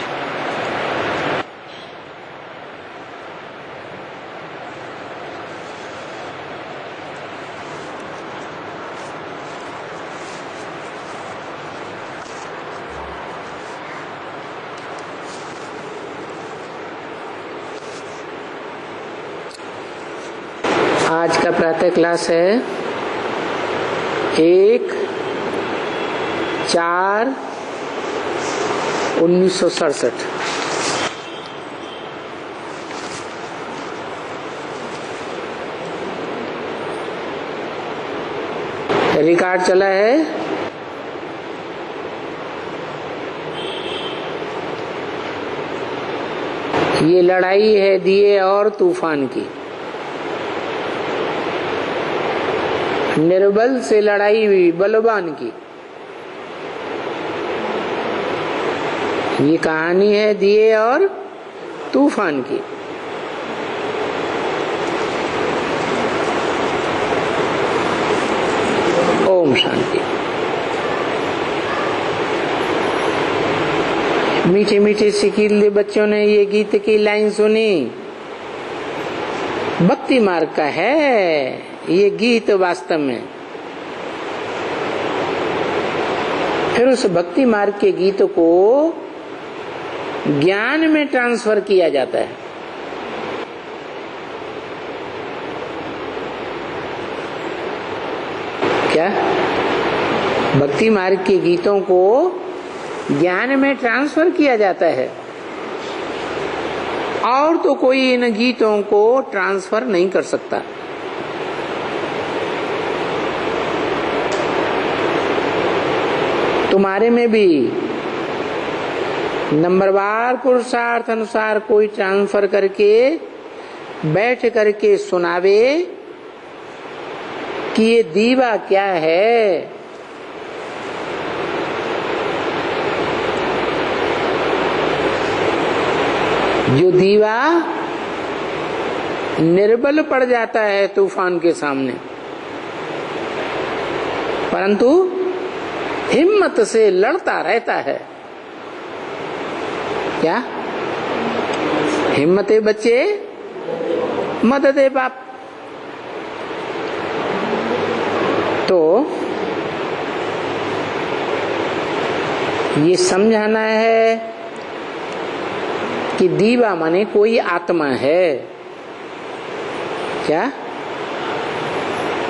आज का प्रातः क्लास है 1/4/1967। रिकॉर्ड चला है। ये लड़ाई है दिए और तूफान की। निर्बल से लड़ाई हुई बलवान की। ये कहानी है दिए और तूफान की। ओम शांति। मीठे मीठे सिकीले बच्चों ने ये गीत की लाइन सुनी। भक्ति मार्ग का है ये गीत वास्तव में। फिर उस भक्ति मार्ग के गीत को ज्ञान में ट्रांसफर किया जाता है। क्या भक्ति मार्ग के गीतों को ज्ञान में ट्रांसफर किया जाता है, और तो कोई इन गीतों को ट्रांसफर नहीं कर सकता। तुम्हारे में भी नंबरवार पुरुषार्थ अनुसार कोई ट्रांसफर करके बैठ करके सुनावे कि ये दीवा क्या है, जो दीवा निर्बल पड़ जाता है तूफान के सामने, परंतु हिम्मत से लड़ता रहता है। क्या हिम्मत है बच्चे, मदद है बाप। तो ये समझाना है कि दीवा माने कोई आत्मा है। क्या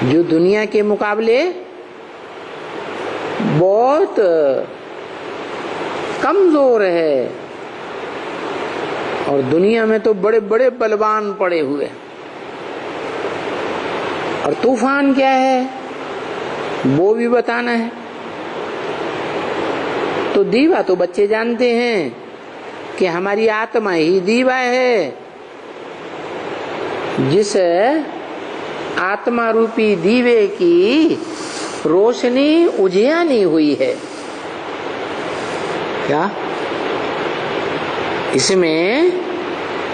जो दुनिया के मुकाबले बहुत कमजोर है, और दुनिया में तो बड़े बड़े बलवान पड़े हुए। और तूफान क्या है वो भी बताना है। तो दीवा तो बच्चे जानते हैं कि हमारी आत्मा ही दीवा है। जिस आत्मा रूपी दीवे की रोशनी उजियानी हुई है। क्या इसमें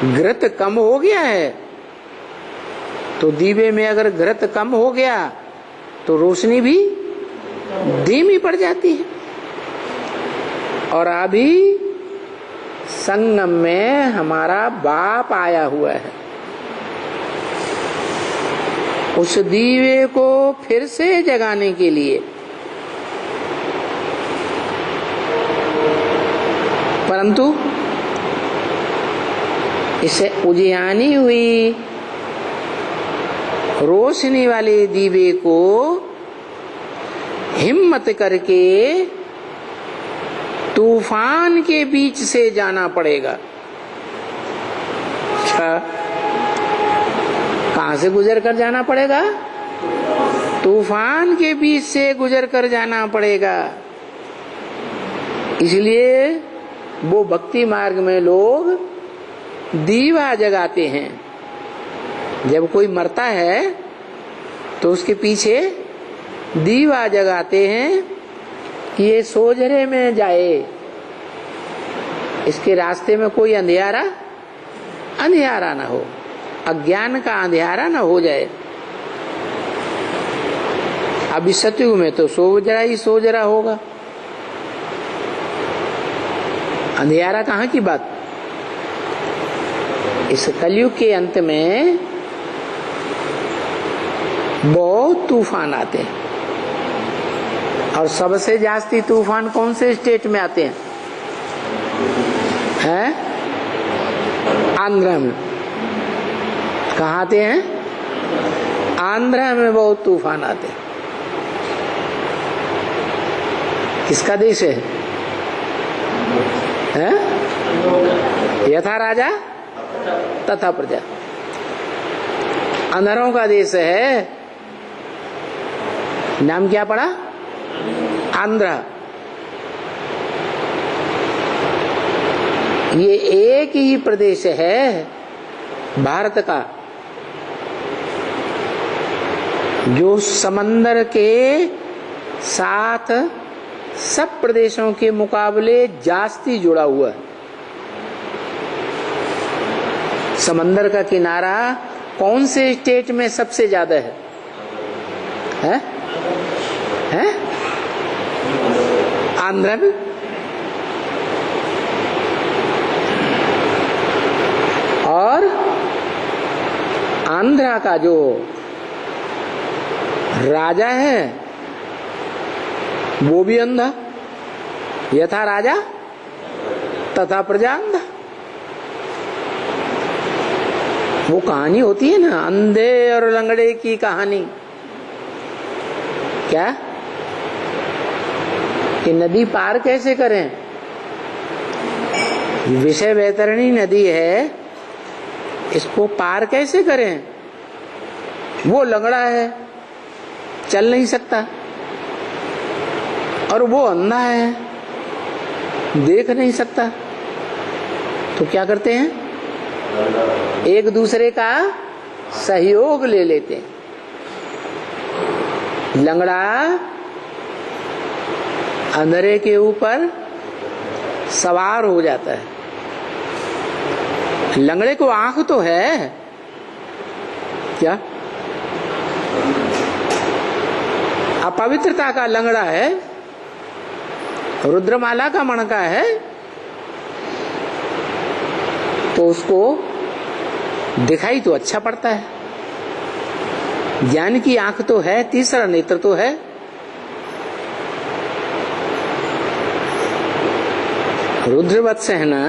घृत कम हो गया है? तो दीवे में अगर घृत कम हो गया तो रोशनी भी धीमी पड़ जाती है। और अभी संगम में हमारा बाप आया हुआ है। उस दीवे को फिर से जगाने के लिए परंतु इससे उजियानी हुई रोशनी वाले दीवे को हिम्मत करके तूफान के बीच से जाना पड़ेगा। अच्छा, कहां से गुजर कर जाना पड़ेगा? तूफान के बीच से गुजर कर जाना पड़ेगा। इसलिए वो भक्ति मार्ग में लोग दीवा जगाते हैं। जब कोई मरता है तो उसके पीछे दीवा जगाते हैं कि ये सोजरे में जाए, इसके रास्ते में कोई अंधियारा ना हो, अज्ञान का अंधियारा ना हो जाए। अब इस सतयुग में तो सोजरा ही सोजरा होगा, अंधियारा कहाँ की बात। इस कलयुग के अंत में बहुत तूफान आते हैं, और सबसे जास्ती तूफान कौन से स्टेट में आते हैं? आंध्र में। कहाँ आते हैं? आंध्र में बहुत तूफान आते हैं। किसका देश है? यथा राजा तथा प्रजा। अंधरों का देश है। नाम क्या पड़ा? आंध्र। ये एक ही प्रदेश है भारत का जो समंदर के साथ सब प्रदेशों के मुकाबले जास्ती जुड़ा हुआ है। समंदर का किनारा कौन से स्टेट में सबसे ज्यादा है? आंध्र में। और आंध्र का जो राजा है वो भी अंधा। यथा राजा तथा प्रजा अंधा। वो कहानी होती है ना, अंधे और लंगड़े की कहानी। क्या? कि नदी पार कैसे करें? विषय वैतरणी नदी है, इसको पार कैसे करें? वो लंगड़ा है, चल नहीं सकता, और वो अंधा है, देख नहीं सकता। तो क्या करते हैं? एक दूसरे का सहयोग ले लेते हैं। लंगड़ा अंधेरे के ऊपर सवार हो जाता है। लंगड़े को आंख तो है क्या? अपवित्रता का लंगड़ा है, रुद्रमाला का मणका है, तो उसको दिखाई तो अच्छा पड़ता है। ज्ञान की आंख तो है, तीसरा नेत्र तो है। रुद्रवत्स है ना,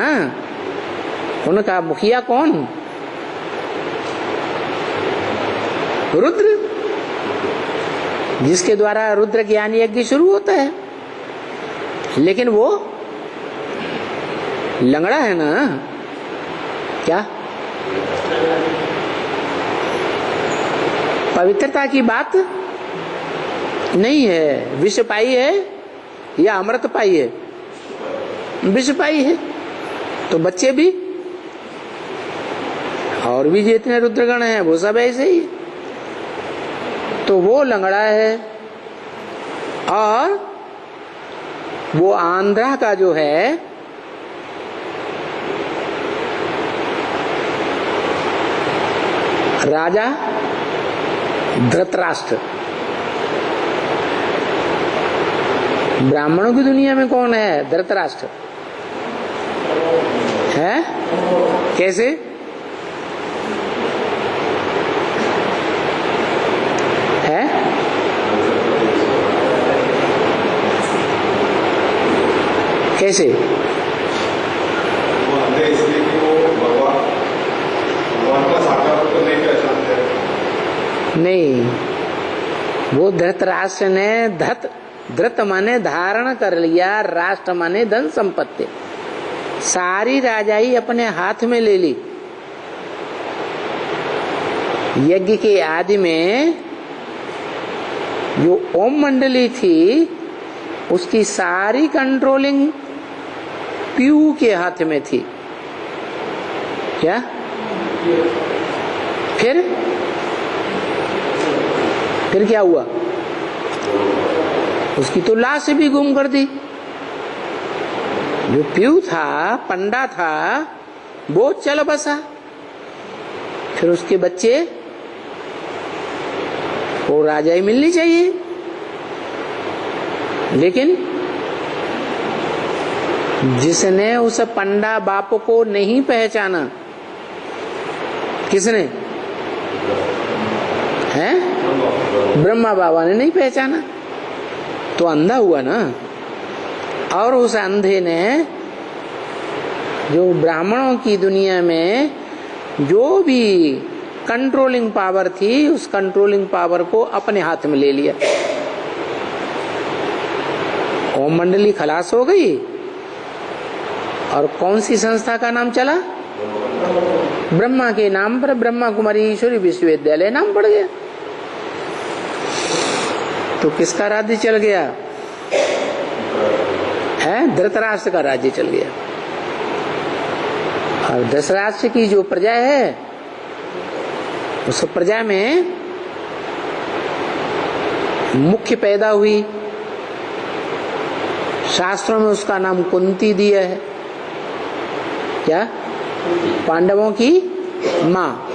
उनका मुखिया कौन? रुद्र, जिसके द्वारा रुद्र ज्ञान यज्ञ शुरू होता है। लेकिन वो लंगड़ा है ना। क्या? पवित्रता की बात नहीं है। विष पाई है या अमृत पाई है? विष पाई है। तो बच्चे भी और भी जितने रुद्रगण हैं वो सब ऐसे ही। तो वो लंगड़ा है, और वो आंध्रा का जो है राजा धृतराष्ट्र। ब्राह्मणों की दुनिया में कौन है? धृतराष्ट्र है। कैसे? है कैसे? नहीं, वो धृतराष्ट्र ने धृत माने धारण कर लिया, राष्ट्र माने धन संपत्ति, सारी राजाई अपने हाथ में ले ली। यज्ञ के आदि में जो ओम मंडली थी उसकी सारी कंट्रोलिंग पीयू के हाथ में थी। क्या? फिर क्या हुआ? उसकी तो लाश भी गुम कर दी। जो पीयू था, पंडा था, वो चल बसा। फिर उसके बच्चे को राजाई मिलनी चाहिए, लेकिन जिसने उस पंडा बाप को नहीं पहचाना, किसने? हैं? ब्रह्मा बाबा ने नहीं पहचाना, तो अंधा हुआ ना। और उस अंधे ने जो ब्राह्मणों की दुनिया में जो भी कंट्रोलिंग पावर थी, उस कंट्रोलिंग पावर को अपने हाथ में ले लिया। ओम मंडली खलास हो गई, और कौन सी संस्था का नाम चला? ब्रह्मा के नाम पर ब्रह्मा कुमारी ईश्वरी विश्वविद्यालय नाम पड़ गया। तो किसका राज्य चल गया? है धृतराष्ट्र का राज्य चल गया। और धृतराष्ट्र की जो प्रजा है, उस प्रजा में मुख्य पैदा हुई, शास्त्रों में उसका नाम कुंती दिया है। क्या? पांडवों की माँ।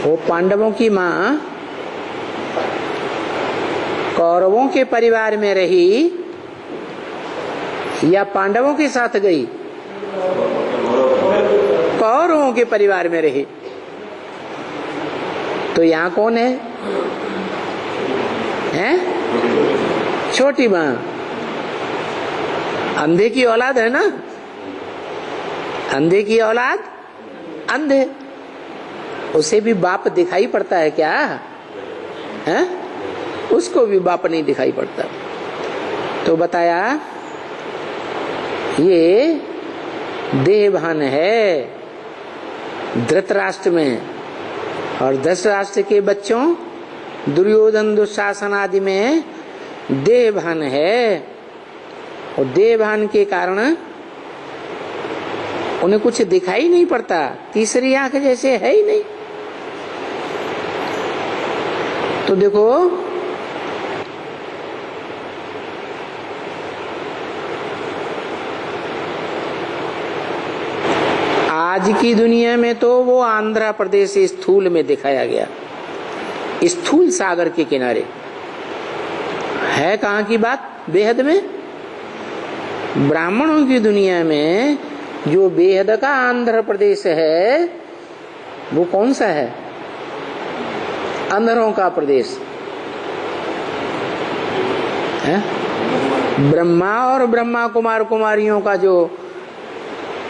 वो पांडवों की माँ कौरवों के परिवार में रही या पांडवों के साथ गई? कौरवों के परिवार में रही। तो यहाँ कौन है? हैं? छोटी माँ। अंधे की औलाद है ना, अंधे की औलाद अंधे। उसे भी बाप दिखाई पड़ता है क्या? है? उसको भी बाप नहीं दिखाई पड़ता। तो बताया ये देहभान है धृतराष्ट्र में, और धृतराष्ट्र के बच्चों दुर्योधन दुशासन आदि में देहभान है। और देहभान के कारण उन्हें कुछ दिखाई नहीं पड़ता, तीसरी आंख जैसे है ही नहीं। तो देखो, आज की दुनिया में तो वो आंध्र प्रदेश स्थूल में दिखाया गया, स्थूल सागर के किनारे है। कहाँ की बात? बेहद में। ब्राह्मणों की दुनिया में जो बेहद का आंध्र प्रदेश है, वो कौन सा है? अंधरों का प्रदेश है। ब्रह्मा और ब्रह्मा कुमार कुमारियों का जो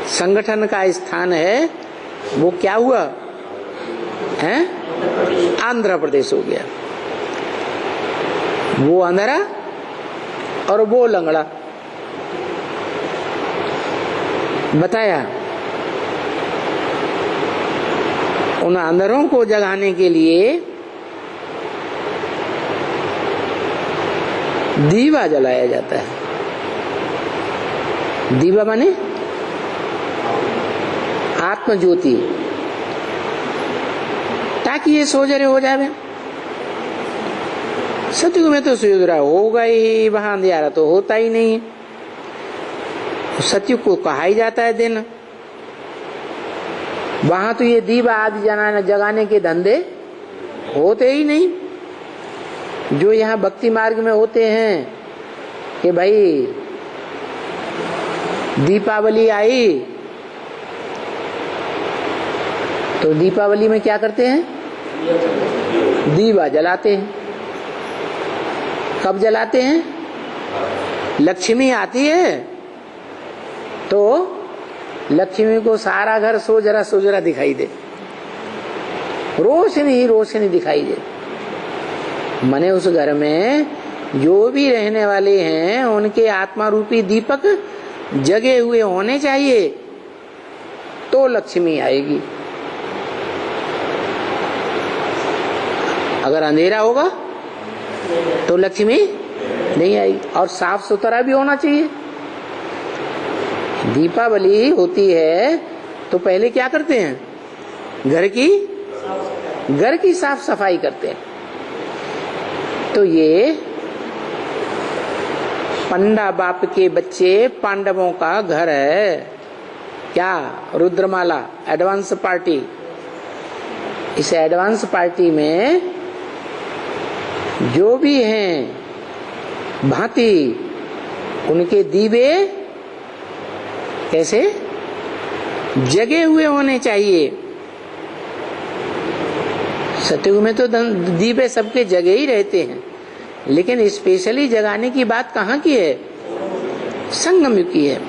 संगठन का स्थान है, वो क्या हुआ? है आंध्र प्रदेश हो गया। वो अंधरा और वो लंगड़ा। बताया उन अंधरों को जगाने के लिए दीवा जलाया जाता है। दीवा माने आत्म ज्योति, ताकि ये सोजरे हो जावे। सतयुग में तो सोजरा होगा ही, वहां अंधियारा तो होता ही नहीं। सतयुग को कहा ही जाता है दिन। वहां तो ये दीवा आदि जगाने के धंधे होते ही नहीं। जो यहाँ भक्ति मार्ग में होते हैं कि भाई दीपावली आई, तो दीपावली में क्या करते हैं? दीवा जलाते हैं। कब जलाते हैं? लक्ष्मी आती है तो लक्ष्मी को सारा घर सोजरा सोजरा दिखाई दे। रोशनी ही रोशनी दिखाई दे। मने उस घर में जो भी रहने वाले हैं उनके आत्मा रूपी दीपक जगे हुए होने चाहिए, तो लक्ष्मी आएगी। अगर अंधेरा होगा तो लक्ष्मी नहीं आएगी। और साफ सुथरा भी होना चाहिए। दीपावली होती है तो पहले क्या करते हैं? घर की साफ सफाई करते हैं। तो ये पंडा बाप के बच्चे पांडवों का घर है। क्या? रुद्रमाला एडवांस पार्टी। इस एडवांस पार्टी में जो भी हैं भांति उनके दीवे कैसे जगे हुए होने चाहिए। सतयुग में तो दीवे सबके जगे ही रहते हैं, लेकिन स्पेशली जगाने की बात कहाँ की है? संगम युग की है।